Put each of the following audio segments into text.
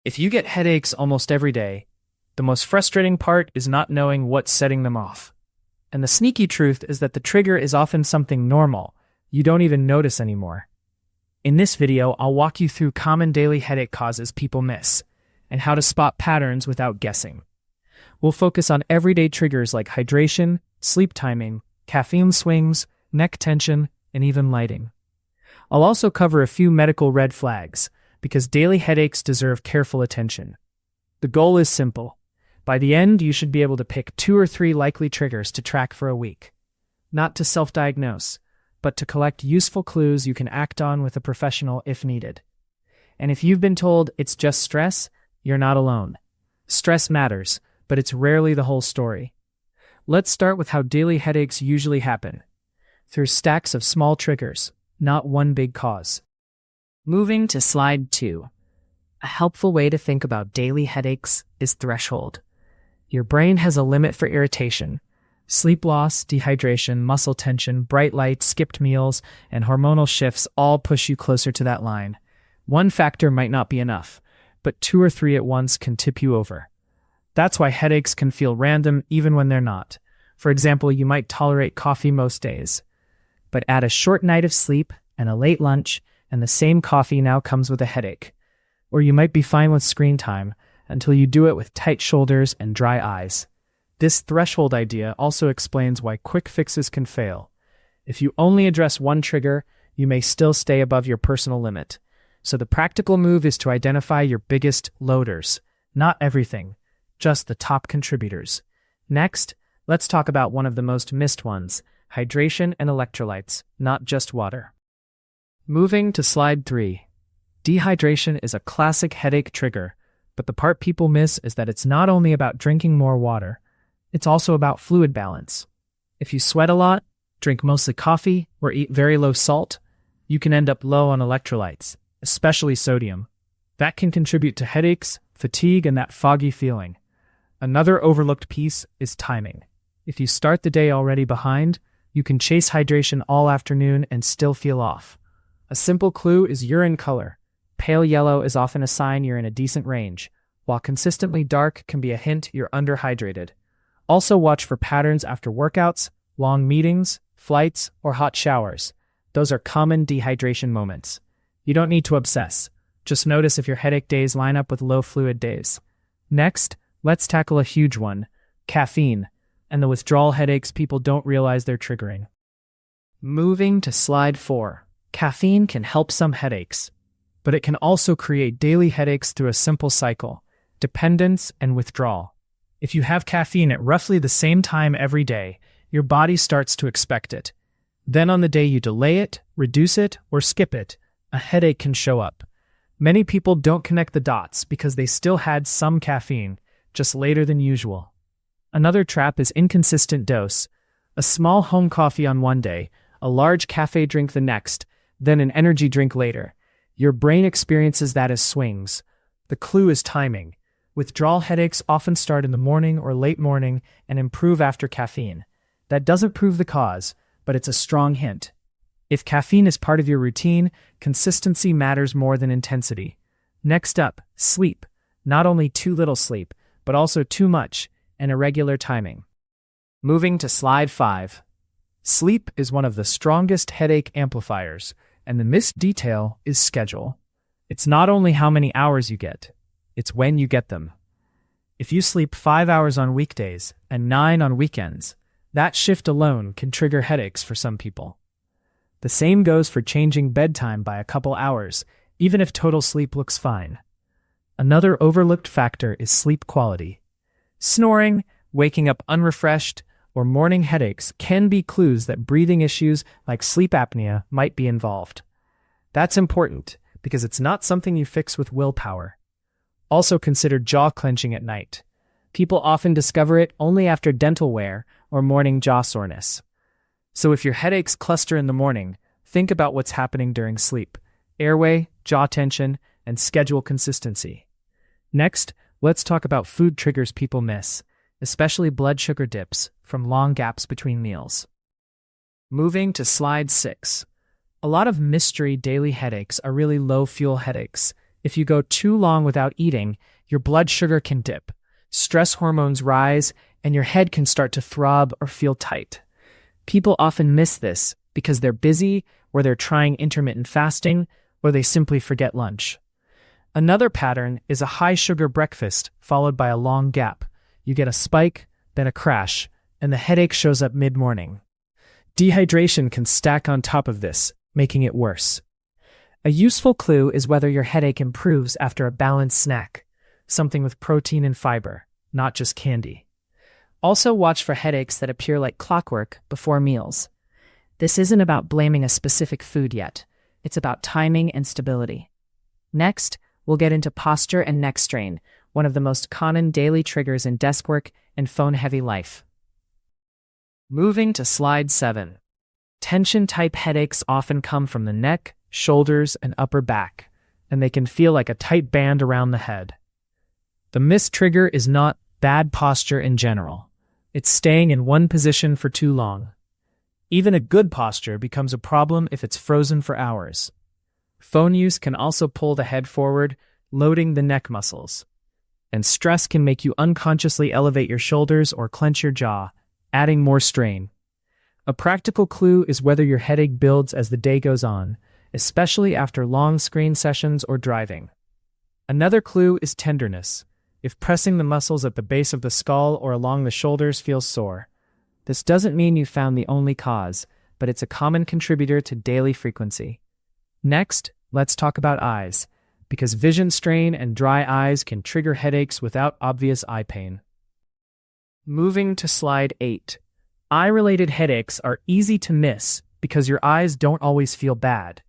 If you get headaches almost every day, the most frustrating part is not knowing what's setting them off. And the sneaky truth is that the trigger is often something normal you don't even notice anymore. In this video, I'll walk you through common daily headache causes people miss, and how to spot patterns without guessing. We'll focus on everyday triggers like hydration, sleep timing, caffeine swings, neck tension, and even lighting. I'll also cover a few medical red flags, because daily headaches deserve careful attention. The goal is simple. By the end, you should be able to pick 2 or 3 likely triggers to track for a week. Not to self-diagnose, but to collect useful clues you can act on with a professional if needed. And if you've been told it's just stress, you're not alone. Stress matters, but it's rarely the whole story. Let's start with how daily headaches usually happen. Through stacks of small triggers, not one big cause. Moving to slide 2. A helpful way to think about daily headaches is threshold. Your brain has a limit for irritation. Sleep loss, dehydration, muscle tension, bright lights, skipped meals, and hormonal shifts all push you closer to that line. One factor might not be enough, but 2 or 3 at once can tip you over. That's why headaches can feel random even when they're not. For example, you might tolerate coffee most days, but add a short night of sleep and a late lunch, and the same coffee now comes with a headache. Or you might be fine with screen time until you do it with tight shoulders and dry eyes. This threshold idea also explains why quick fixes can fail. If you only address one trigger, you may still stay above your personal limit. So the practical move is to identify your biggest loaders. Not everything, just the top contributors. Next, let's talk about one of the most missed ones, hydration and electrolytes, not just water. Moving to slide 3. Dehydration is a classic headache trigger, but the part people miss is that it's not only about drinking more water, it's also about fluid balance. If you sweat a lot, drink mostly coffee, or eat very low salt, you can end up low on electrolytes, especially sodium. That can contribute to headaches, fatigue, and that foggy feeling. Another overlooked piece is timing. If you start the day already behind, you can chase hydration all afternoon and still feel off. A simple clue is urine color. Pale yellow is often a sign you're in a decent range, while consistently dark can be a hint you're underhydrated. Also watch for patterns after workouts, long meetings, flights, or hot showers. Those are common dehydration moments. You don't need to obsess. Just notice if your headache days line up with low fluid days. Next, let's tackle a huge one, caffeine, and the withdrawal headaches people don't realize they're triggering. Moving to slide 4. Caffeine can help some headaches, but it can also create daily headaches through a simple cycle, dependence and withdrawal. If you have caffeine at roughly the same time every day, your body starts to expect it. Then on the day you delay it, reduce it, or skip it, a headache can show up. Many people don't connect the dots because they still had some caffeine, just later than usual. Another trap is inconsistent dose. A small home coffee on one day, a large cafe drink the next, then an energy drink later. Your brain experiences that as swings. The clue is timing. Withdrawal headaches often start in the morning or late morning and improve after caffeine. That doesn't prove the cause, but it's a strong hint. If caffeine is part of your routine, consistency matters more than intensity. Next up, sleep. Not only too little sleep, but also too much and irregular timing. Moving to slide 5. Sleep is one of the strongest headache amplifiers, and the missed detail is schedule. It's not only how many hours you get, it's when you get them. If you sleep 5 hours on weekdays and 9 on weekends, that shift alone can trigger headaches for some people. The same goes for changing bedtime by a couple hours, even if total sleep looks fine. Another overlooked factor is sleep quality. Snoring, waking up unrefreshed, or morning headaches can be clues that breathing issues like sleep apnea might be involved. That's important because it's not something you fix with willpower. Also consider jaw clenching at night. People often discover it only after dental wear or morning jaw soreness. So if your headaches cluster in the morning, think about what's happening during sleep: airway, jaw tension, and schedule consistency. Next, let's talk about food triggers people miss, especially blood sugar dips from long gaps between meals. Moving to slide 6. A lot of mystery daily headaches are really low-fuel headaches, If you go too long without eating, your blood sugar can dip, stress hormones rise, and your head can start to throb or feel tight. People often miss this because they're busy, or they're trying intermittent fasting, or they simply forget lunch. Another pattern is a high-sugar breakfast followed by a long gap. You get a spike, then a crash, and the headache shows up mid-morning. Dehydration can stack on top of this, making it worse. A useful clue is whether your headache improves after a balanced snack, something with protein and fiber, not just candy. Also watch for headaches that appear like clockwork before meals. This isn't about blaming a specific food yet. It's about timing and stability. Next, we'll get into posture and neck strain, one of the most common daily triggers in desk work and phone-heavy life. Moving to slide 7. Tension-type headaches often come from the neck, shoulders, and upper back, and they can feel like a tight band around the head. The missed trigger is not bad posture in general. It's staying in one position for too long. Even a good posture becomes a problem if it's frozen for hours. Phone use can also pull the head forward, loading the neck muscles. And stress can make you unconsciously elevate your shoulders or clench your jaw, adding more strain. A practical clue is whether your headache builds as the day goes on, especially after long screen sessions or driving. Another clue is tenderness. If pressing the muscles at the base of the skull or along the shoulders feels sore. This doesn't mean you found the only cause, but it's a common contributor to daily frequency. Next, let's talk about eyes, because vision strain and dry eyes can trigger headaches without obvious eye pain. Moving to slide 8. Eye-related headaches are easy to miss because your eyes don't always feel bad.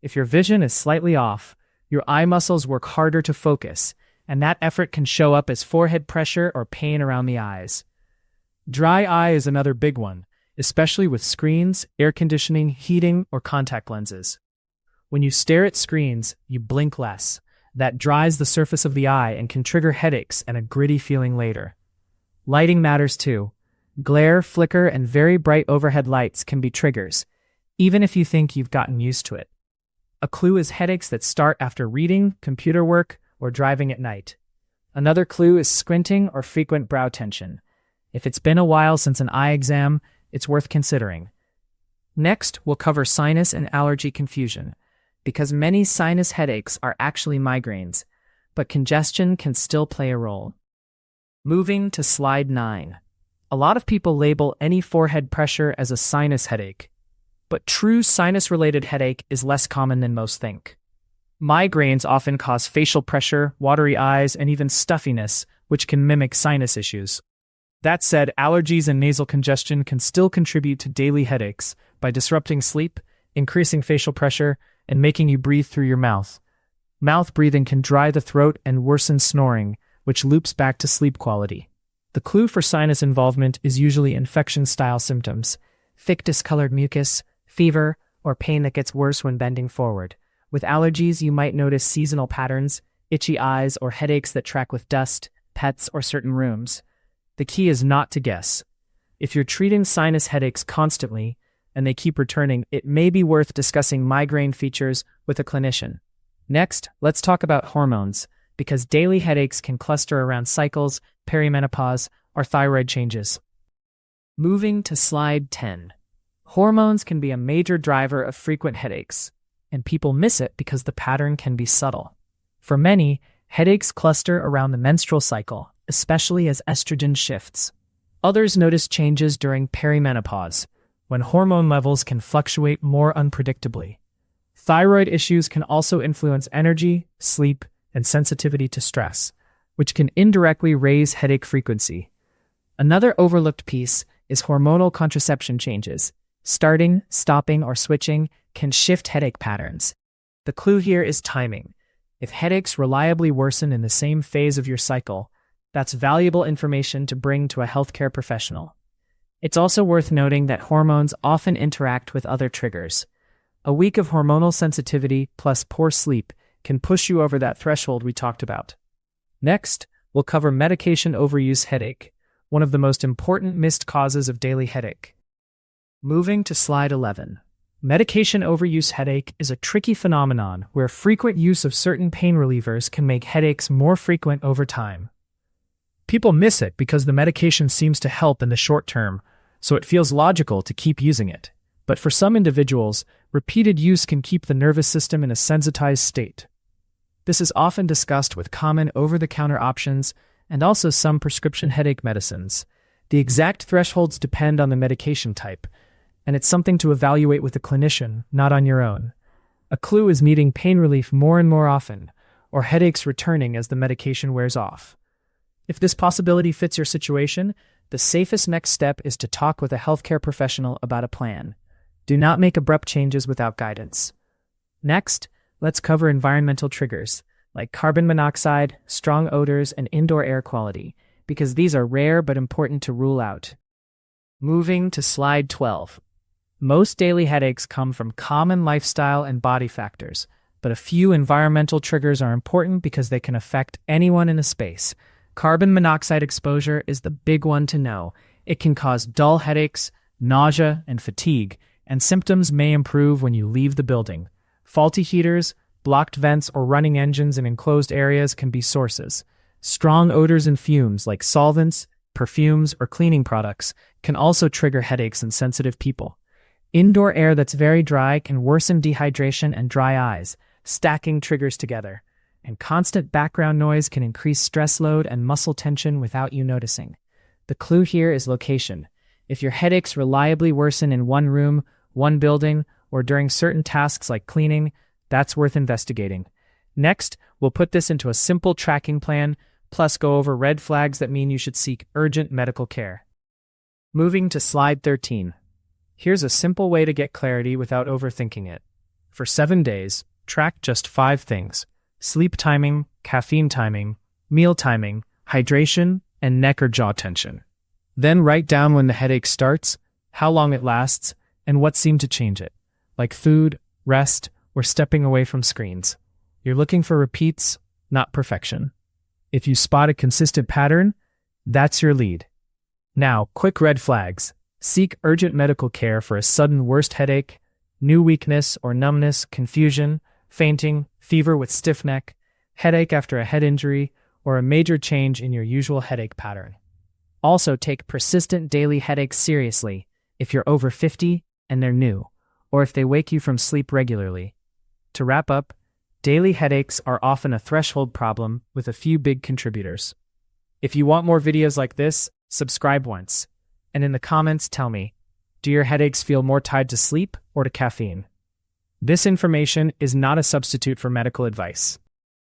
If your vision is slightly off, your eye muscles work harder to focus, and that effort can show up as forehead pressure or pain around the eyes. Dry eye is another big one, especially with screens, air conditioning, heating, or contact lenses. When you stare at screens, you blink less. That dries the surface of the eye and can trigger headaches and a gritty feeling later. Lighting matters too. Glare, flicker, and very bright overhead lights can be triggers, even if you think you've gotten used to it. A clue is headaches that start after reading, computer work, or driving at night. Another clue is squinting or frequent brow tension. If it's been a while since an eye exam, it's worth considering. Next, we'll cover sinus and allergy confusion, because many sinus headaches are actually migraines, but congestion can still play a role. Moving to slide 9. A lot of people label any forehead pressure as a sinus headache, but true sinus-related headache is less common than most think. Migraines often cause facial pressure, watery eyes, and even stuffiness, which can mimic sinus issues. That said, allergies and nasal congestion can still contribute to daily headaches by disrupting sleep, increasing facial pressure, and making you breathe through your mouth. Mouth breathing can dry the throat and worsen snoring, which loops back to sleep quality. The clue for sinus involvement is usually infection-style symptoms, thick discolored mucus, fever, or pain that gets worse when bending forward. With allergies, you might notice seasonal patterns, itchy eyes, or headaches that track with dust, pets, or certain rooms. The key is not to guess. If you're treating sinus headaches constantly, and they keep returning, it may be worth discussing migraine features with a clinician. Next, let's talk about hormones, because daily headaches can cluster around cycles, perimenopause, or thyroid changes. Moving to slide 10. Hormones can be a major driver of frequent headaches, and people miss it because the pattern can be subtle. For many, headaches cluster around the menstrual cycle, especially as estrogen shifts. Others notice changes during perimenopause, when hormone levels can fluctuate more unpredictably. Thyroid issues can also influence energy, sleep, and sensitivity to stress, which can indirectly raise headache frequency. Another overlooked piece is hormonal contraception changes. Starting, stopping, or switching can shift headache patterns. The clue here is timing. If headaches reliably worsen in the same phase of your cycle, that's valuable information to bring to a healthcare professional. It's also worth noting that hormones often interact with other triggers. A week of hormonal sensitivity plus poor sleep can push you over that threshold we talked about. Next, we'll cover medication overuse headache, one of the most important missed causes of daily headache. Moving to slide 11. Medication overuse headache is a tricky phenomenon where frequent use of certain pain relievers can make headaches more frequent over time. People miss it because the medication seems to help in the short term, so it feels logical to keep using it. But for some individuals, repeated use can keep the nervous system in a sensitized state. This is often discussed with common over-the-counter options and also some prescription headache medicines. The exact thresholds depend on the medication type, and it's something to evaluate with a clinician, not on your own. A clue is needing pain relief more and more often, or headaches returning as the medication wears off. If this possibility fits your situation, the safest next step is to talk with a healthcare professional about a plan. Do not make abrupt changes without guidance. Next, let's cover environmental triggers, like carbon monoxide, strong odors, and indoor air quality, because these are rare but important to rule out. Moving to slide 12. Most daily headaches come from common lifestyle and body factors, but a few environmental triggers are important because they can affect anyone in a space. Carbon monoxide exposure is the big one to know. It can cause dull headaches, nausea, and fatigue, and symptoms may improve when you leave the building. Faulty heaters, blocked vents, or running engines in enclosed areas can be sources. Strong odors and fumes like solvents, perfumes, or cleaning products can also trigger headaches in sensitive people. Indoor air that's very dry can worsen dehydration and dry eyes, stacking triggers together. And constant background noise can increase stress load and muscle tension without you noticing. The clue here is location. If your headaches reliably worsen in one room, one building, or during certain tasks like cleaning, that's worth investigating. Next, we'll put this into a simple tracking plan, plus go over red flags that mean you should seek urgent medical care. Moving to slide 13. Here's a simple way to get clarity without overthinking it. For 7 days, track just 5 things: sleep timing, caffeine timing, meal timing, hydration, and neck or jaw tension. Then write down when the headache starts, how long it lasts, and what seemed to change it, like food, rest, or stepping away from screens. You're looking for repeats, not perfection. If you spot a consistent pattern, that's your lead. Now, quick red flags. Seek urgent medical care for a sudden worst headache, new weakness or numbness, confusion, fainting, fever with stiff neck, headache after a head injury, or a major change in your usual headache pattern. Also, take persistent daily headaches seriously if you're over 50 and they're new, or if they wake you from sleep regularly. To wrap up, daily headaches are often a threshold problem with a few big contributors. If you want more videos like this, subscribe once. And in the comments, tell me, do your headaches feel more tied to sleep or to caffeine? This information is not a substitute for medical advice.